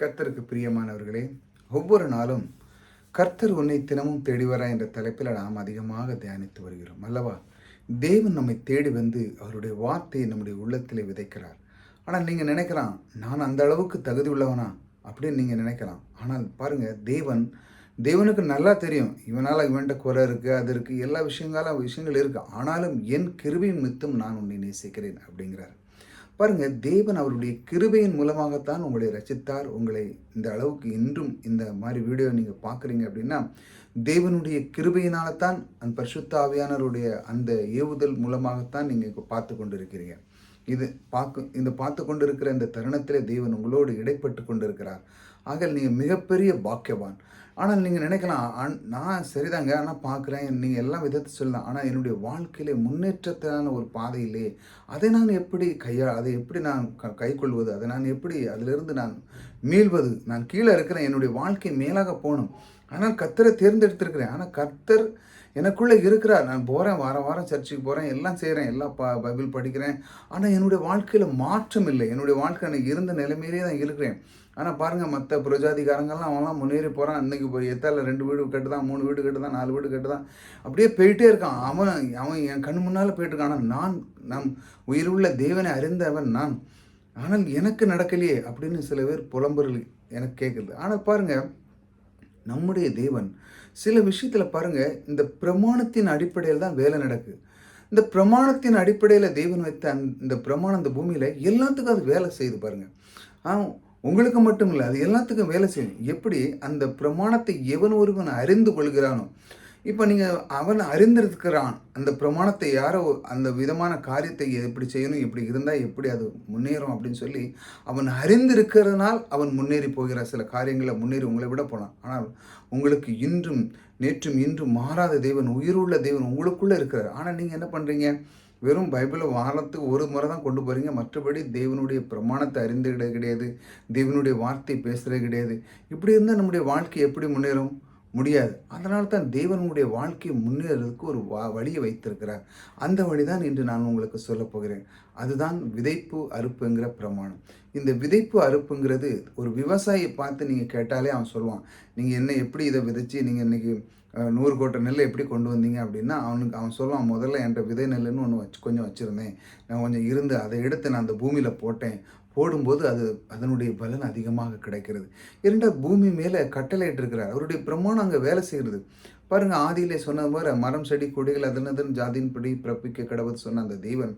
கர்த்தருக்கு பிரியமானவர்களே, ஒவ்வொரு நாளும் கர்த்தர் உன்னை தினமும் தேடி வரா என்ற தலைப்பில் நாம் அதிகமாக தியானித்து வருகிறோம் அல்லவா? தேவன் நம்மை தேடி வந்து அவருடைய வார்த்தையை நம்முடைய உள்ளத்திலே விதைக்கிறார். ஆனால் நீங்கள் நினைக்கலாம், நான் அந்த அளவுக்கு தகுதி உள்ளவனா அப்படின்னு நீங்கள் நினைக்கலாம். ஆனால் பாருங்க, தேவனுக்கு நல்லா தெரியும், இவனால் இவன்கிட்ட குறை இருக்குது, அது இருக்குது, எல்லா விஷயங்கள் இருக்குது. ஆனாலும் என் கிருபையின் நிமித்தம் நான் உன்னை நேசிக்கிறேன் அப்படிங்கிறார். பாருங்க, தேவன் அவருடைய கிருபையின் மூலமாகத்தான் உங்களை ரட்சித்தார். உங்களை இந்த அளவுக்கு இன்றும் இந்த மாதிரி வீடியோ நீங்கள் பார்க்குறீங்க அப்படின்னா, தேவனுடைய கிருபையினால தான், அந்த பரிசுத்த ஆவியானவருடைய அந்த ஏவுதல் மூலமாகத்தான் நீங்கள் இப்போ பார்த்து கொண்டு இருக்கிறீங்க. இந்த பார்த்து கொண்டு இருக்கிற இந்த தருணத்திலே தேவன் உங்களோடு இடைப்பட்டு கொண்டிருக்கிறார். ஆக நீங்கள் மிகப்பெரிய பாக்கியவான். ஆனால் நீங்கள் நினைக்கலாம், நான் சரிதாங்க, ஆனால் பார்க்குறேன், நீங்கள் எல்லா விதத்தை சொல்லலாம், ஆனால் என்னுடைய வாழ்க்கையிலே முன்னேற்றத்திலான ஒரு பாதையிலே அதை நான் எப்படி அதை எப்படி நான் கைக்கொள்வது, அதை நான் எப்படி அதிலிருந்து நான் மீள்வது, நான் கீழே இருக்கிறேன், என்னுடைய வாழ்க்கை மேலாக போகணும். ஆனால் கர்த்தரை தேர்ந்தெடுத்திருக்கிறேன், ஆனால் கர்த்தர் எனக்குள்ளே இருக்கிறார். நான் போகிறேன், வாரம் சர்ச்சுக்கு போகிறேன், எல்லாம் செய்கிறேன், எல்லாம் பைபிள் படிக்கிறேன், ஆனால் என்னுடைய வாழ்க்கையில் மாற்றம் இல்லை. என்னுடைய வாழ்க்கை எனக்கு இருந்த நிலைமையிலே தான் இருக்கிறேன். ஆனால் பாருங்கள், மற்ற புரஜாதிகாரங்கள்லாம் அவன்லாம் முன்னேறி போகிறான். இன்றைக்கி போய் எத்தால 2 வீடு கட்டுதான், 3 வீடு கட்டுதான், 4 வீடு கட்டுதான், அப்படியே போயிட்டே இருக்கான். அவன் என் கண் முன்னால் போயிட்டுருக்கான். ஆனால் நான் உயிருள்ள தேவனை அறிந்தவன் நான், ஆனால் எனக்கு நடக்கலையே அப்படின்னு சில பேர் புலம்புகள் எனக்கு கேட்குது. ஆனால் பாருங்கள், நம்முடைய தேவன் சில விஷயத்தில் பாருங்கள், இந்த பிரமாணத்தின் அடிப்படையில் தான் வேலை நடக்குது. இந்த பிரமாணத்தின் அடிப்படையில் தேவன் வைத்த இந்த பிரமாணம் இந்த பூமியில் எல்லாத்துக்கும் அது வேலை செய்து பாருங்கள். உங்களுக்கு மட்டும் இல்லை, அது எல்லாத்துக்கும் வேலை செய்யும். எப்படி அந்த பிரமாணத்தை எவன் ஒருவன் அறிந்து கொள்கிறானோ, இப்போ நீங்கள் அவன் அறிந்திருக்கிறான், அந்த பிரமாணத்தை யாரோ அந்த விதமான காரியத்தை எப்படி செய்யணும், எப்படி இருந்தால் எப்படி அது முன்னேறும் அப்படின்னு சொல்லி அவன் அறிந்திருக்கிறதுனால் அவன் முன்னேறி போகிற சில காரியங்களை முன்னேறி உங்களை விட போனான். ஆனால் உங்களுக்கு நேற்றும் இன்றும் மாறாத தேவன், உயிருள்ள தேவன் உங்களுக்குள்ளே இருக்கிறார். ஆனால் நீங்கள் என்ன பண்ணுறீங்க? வெறும் பைபிளை வாரத்துக்கு ஒரு முறை தான் கொண்டு போகிறீங்க. மற்றபடி தேவனுடைய பிரமாணத்தை அறிந்துகிட்டது கிடையாது, தேவனுடைய வார்த்தை பேசுகிறது கிடையாது. இப்படி இருந்தால் நம்முடைய வாழ்க்கை எப்படி முன்னேறும்? முடியாது. அதனால தான் தேவனுடைய வாழ்க்கையை முன்னேறதுக்கு ஒரு வழியை வைத்திருக்கிறார். அந்த வழி தான் இன்று நான் உங்களுக்கு சொல்ல போகிறேன். அதுதான் விதைப்பு அறுப்புங்கிற பிரமாணம். இந்த விதைப்பு அறுப்புங்கிறது ஒரு விவசாயியை பார்த்து நீங்கள் கேட்டாலே அவன் சொல்லுவான், நீங்கள் என்ன எப்படி இதை விதைச்சி நீங்கள் இன்றைக்கி 100 கோட்டை நெல்லை எப்படி கொண்டு வந்தீங்க அப்படின்னா அவன் சொல்லுவான், முதல்ல என்கிட்ட விதை நெல்லுன்னு ஒன்று கொஞ்சம் வச்சுருந்தேன், நான் கொஞ்சம் இருந்து அதை எடுத்து நான் அந்த பூமியில் போடும்போது அதனுடைய பலன் அதிகமாக கிடைக்கிறது. இரண்டாவது, பூமி மேலே கட்டளையிட்டிருக்கிறார். அவருடைய பிரமாணம் அங்கே வேலை செய்கிறது. பாருங்கள், ஆதியிலே சொன்ன மாதிரி மரம் செடி கொடிகள் அதனதன் ஜாதியின்படி பிறப்பிக்க கடவுது சொன்ன அந்த தேவன்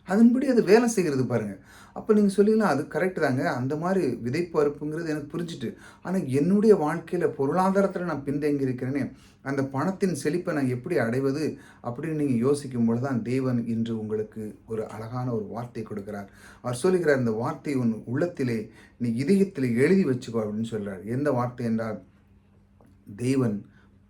அதன்படி அது வேலை செய்கிறது பாருங்கள். அப்போ நீங்கள் சொல்லிடலாம், அது கரெக்டு தாங்க, அந்த மாதிரி விதைப்பு அறுப்புங்கிறது எனக்கு புரிஞ்சுட்டு. ஆனால் என்னுடைய வாழ்க்கையில் பொருளாதாரத்தில் நான் பின்தங்கி இருக்கிறேனே, அந்த பணத்தின் செழிப்பை நான் எப்படி அடைவது அப்படின்னு நீங்கள் யோசிக்கும் பொழுது தான் தேவன் இன்று உங்களுக்கு ஒரு அழகான ஒரு வார்த்தை கொடுக்கிறார். அவர் சொல்லுகிறார், இந்த வார்த்தை உன் உள்ளத்திலே நீ இதயத்தில் எழுதி வச்சுக்கோ அப்படின்னு சொல்கிறார். எந்த வார்த்தை என்றால், தேவன்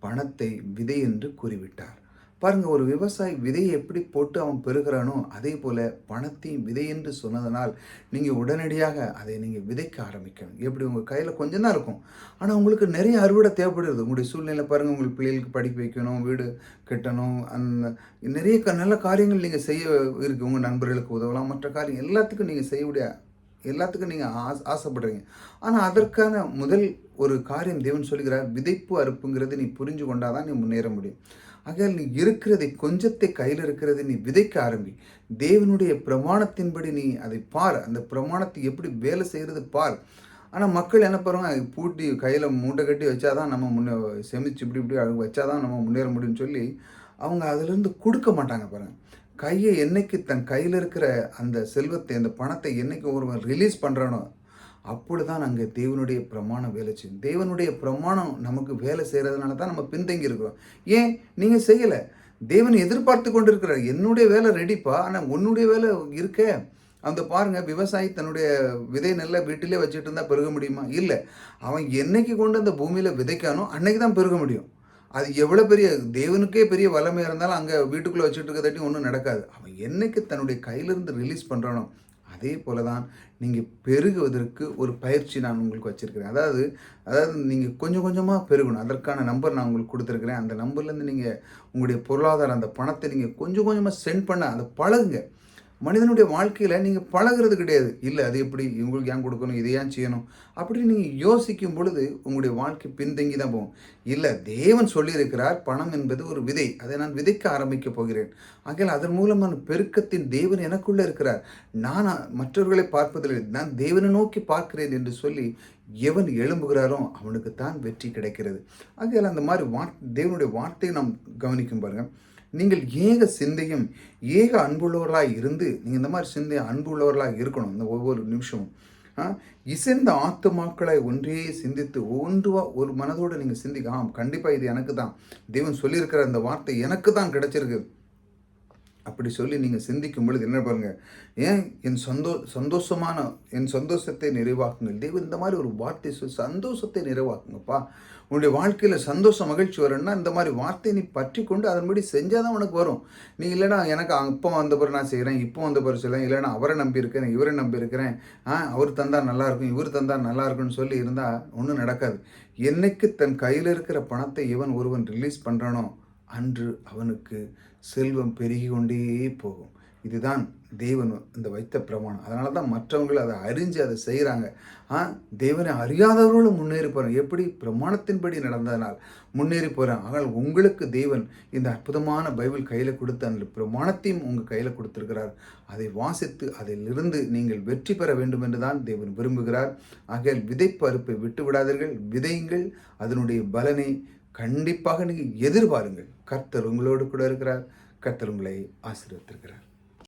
பணத்தை விதை என்று கூறிவிட்டார். பாருங்கள், ஒரு விவசாயி விதையை எப்படி போட்டு அவன் பெறுகிறானோ, அதே போல் பணத்தையும் விதை என்று சொன்னதனால் நீங்கள் உடனடியாக அதை நீங்கள் விதைக்க ஆரம்பிக்கணும். எப்படி? உங்கள் கையில் கொஞ்சம் தான் இருக்கும், ஆனால் உங்களுக்கு நிறைய அறுவடை தேவைப்படுது. உங்களுடைய சூழ்நிலை பாருங்கள், உங்களுக்கு பிள்ளைகளுக்கு படிக்க வைக்கணும், வீடு கட்டணும், அந்த நிறைய நல்ல காரியங்கள் நீங்கள் செய்ய இருக்குது. உங்கள் நண்பர்களுக்கு உதவலாம், மற்ற காரியம் எல்லாத்துக்கும் நீங்கள் செய்யக்கூடிய எல்லாத்துக்கும் நீங்கள் ஆசைப்படுறீங்க. ஆனால் அதற்கான முதல் ஒரு காரியம் தேவன் சொல்கிறார், விதைப்பு அறுப்புங்கிறது நீ புரிஞ்சு கொண்டாதான் நீ முன்னேற முடியும். ஆகையால் நீ இருக்கிறதை, கொஞ்சத்தை கையில் இருக்கிறதை நீ விதைக்க ஆரம்பி. தேவனுடைய பிரமாணத்தின்படி நீ அதை பார், அந்த பிரமாணத்தை எப்படி வேலை செய்கிறது பார். ஆனால் மக்கள் என்ன பண்ணுவாங்க, பூட்டி கையில் மூட்டை கட்டி வச்சாதான் நம்ம செமிச்சு இப்படி வச்சாதான் நம்ம முன்னேற முடியும்னு சொல்லி அவங்க அதிலிருந்து கொடுக்க மாட்டாங்க பாருங்கள். கையை என்னைக்கு தன் கையில் இருக்கிற அந்த செல்வத்தை, அந்த பணத்தை என்னைக்கு ஒருவன் ரிலீஸ் பண்ணுறானோ, அப்பொழுதுதான் அங்கே தேவனுடைய பிரமாணம் வேலை செய்யும். தேவனுடைய பிரமாணம் நமக்கு வேலை செய்கிறதுனால தான் நம்ம பின்தங்கி இருக்கிறோம். ஏன் நீங்கள் செய்யலை? தேவன் எதிர்பார்த்து கொண்டு இருக்கிறார், என்னுடைய வேலை ரெடிப்பா, ஆனால் உன்னுடைய வேலை இருக்க. அந்த பாருங்கள், விவசாயி தன்னுடைய விதை நெல்லை வீட்டிலே வச்சுட்டு இருந்தால் பெருக முடியுமா? இல்லை. அவன் என்னைக்கு கொண்டு அந்த பூமியில் விதைக்கானோ அன்னைக்கு தான் பெருக முடியும். அது எவ்வளோ பெரிய தேவனுக்கே பெரிய வல்லமை இருந்தாலும் அங்கே வீட்டுக்குள்ளே வச்சுட்டு இருக்கதாட்டி ஒன்றும் நடக்காது. அவன் என்னைக்கு தன்னுடைய கையிலிருந்து ரிலீஸ் பண்ணுறானோ, அதே போல தான் நீங்கள் பெருகுவதற்கு ஒரு பயிற்சி நான் உங்களுக்கு வச்சுருக்கிறேன். அதாவது நீங்கள் கொஞ்சம் கொஞ்சமாக பெருகணும். அதற்கான நம்பர் நான் உங்களுக்கு கொடுத்துருக்குறேன். அந்த நம்பர்லேருந்து நீங்கள் உங்களுடைய பொருளாதாரம், அந்த பணத்தை நீங்கள் கொஞ்சம் கொஞ்சமாக சென்ட் பண்ண அதை பழகுங்க. மனிதனுடைய வாழ்க்கையில் நீங்கள் பழகிறது கிடையாது. இல்லை அது எப்படி இவங்களுக்கு ஏன் கொடுக்கணும், இதை ஏன் செய்யணும் அப்படின்னு நீங்கள் யோசிக்கும் பொழுது உங்களுடைய வாழ்க்கை பின்தங்கி தான் போகும். இல்லை, தேவன் சொல்லியிருக்கிறார், பணம் என்பது ஒரு விதை, அதை நான் விதைக்க ஆரம்பிக்கப் போகிறேன். ஆகையால் அதன் மூலமான பெருக்கத்தின் தேவன் எனக்குள்ளே இருக்கிறார். நான் மற்றவர்களை பார்ப்பதில்லை, நான் தேவனை நோக்கி பார்க்கிறேன் என்று சொல்லி எவன் எழும்புகிறாரோ அவனுக்குத்தான் வெற்றி கிடைக்கிறது. ஆகையால் அந்த மாதிரி தேவனுடைய வார்த்தையை நாம் கவனிக்கும் பாருங்கள். நீங்கள் ஏக சிந்தையும் ஏக அன்புள்ளவர்களாக இருந்து, நீங்கள் இந்த மாதிரி சிந்தை அன்புள்ளவர்களாக இருக்கணும். இந்த ஒவ்வொரு நிமிஷமும் இசைந்த ஆத்துமாக்களை ஒன்றே சிந்தித்து ஒரு மனதோடு நீங்கள் சிந்திக்க, கண்டிப்பாக இது எனக்கு தான், தேவன் சொல்லியிருக்கிற அந்த வார்த்தை எனக்கு தான் கிடைச்சிருக்கு அப்படி சொல்லி நீங்கள் சிந்திக்கும் பொழுது என்ன பாருங்கள், ஏன் என் சந்தோஷத்தை நிறைவாக்குங்கள். தெய்வம் இந்த மாதிரி ஒரு வார்த்தை சொல்லி சந்தோஷத்தை நிறைவாக்குங்கப்பா. உன்னுடைய வாழ்க்கையில் சந்தோஷம் மகிழ்ச்சி வரணும்னா இந்த மாதிரி வார்த்தையை நீ பற்றி கொண்டு அதன்படி செஞ்சால் தான் உனக்கு வரும். நீ இல்லைனா எனக்கு அப்போ வந்த பிறகு நான் செய்கிறேன், இப்போ வந்த பிறகு செய்யலாம், இல்லைனா அவரை நம்பியிருக்கிறேன், இவரை நம்பியிருக்கிறேன், அவர் தந்தால் நல்லாயிருக்கும், இவர் தந்தால் நல்லா இருக்குன்னு சொல்லி இருந்தால் ஒன்றும் நடக்காது. என்னைக்கு தன் கையில் இருக்கிற பணத்தை இவன் ஒருவன் ரிலீஸ் பண்ணுறானோ அன்று அவனுக்கு செல்வம் பெருகி கொண்டே போகும். இதுதான் தேவன் இந்த வைத்த பிரமாணம். அதனால தான் மற்றவர்கள் அதை அறிஞ்சு அதை செய்கிறாங்க. தேவனை அறியாதவர்களும் முன்னேறி போகிறாங்க. எப்படி? பிரமாணத்தின்படி நடந்ததனால் முன்னேறி போகிறாங்க. ஆனால் உங்களுக்கு தேவன் இந்த அற்புதமான பைபிள் கையில் கொடுத்து அந்த பிரமாணத்தையும் உங்கள் கையில் கொடுத்துருக்கிறார். அதை வாசித்து அதிலிருந்து நீங்கள் வெற்றி பெற வேண்டும் என்று தான் தேவன் விரும்புகிறார். ஆகையால் விதைப்பு அறுப்பை விட்டு விடாதீர்கள், விதையுங்கள், அதனுடைய பலனை கண்டிப்பாக நீங்கள் எதிர்பாருங்கள். கர்த்தர் உங்களோடு கூட இருக்கிறார். கர்த்தர் உங்களை ஆசீர்வதித்திருக்கிறார்.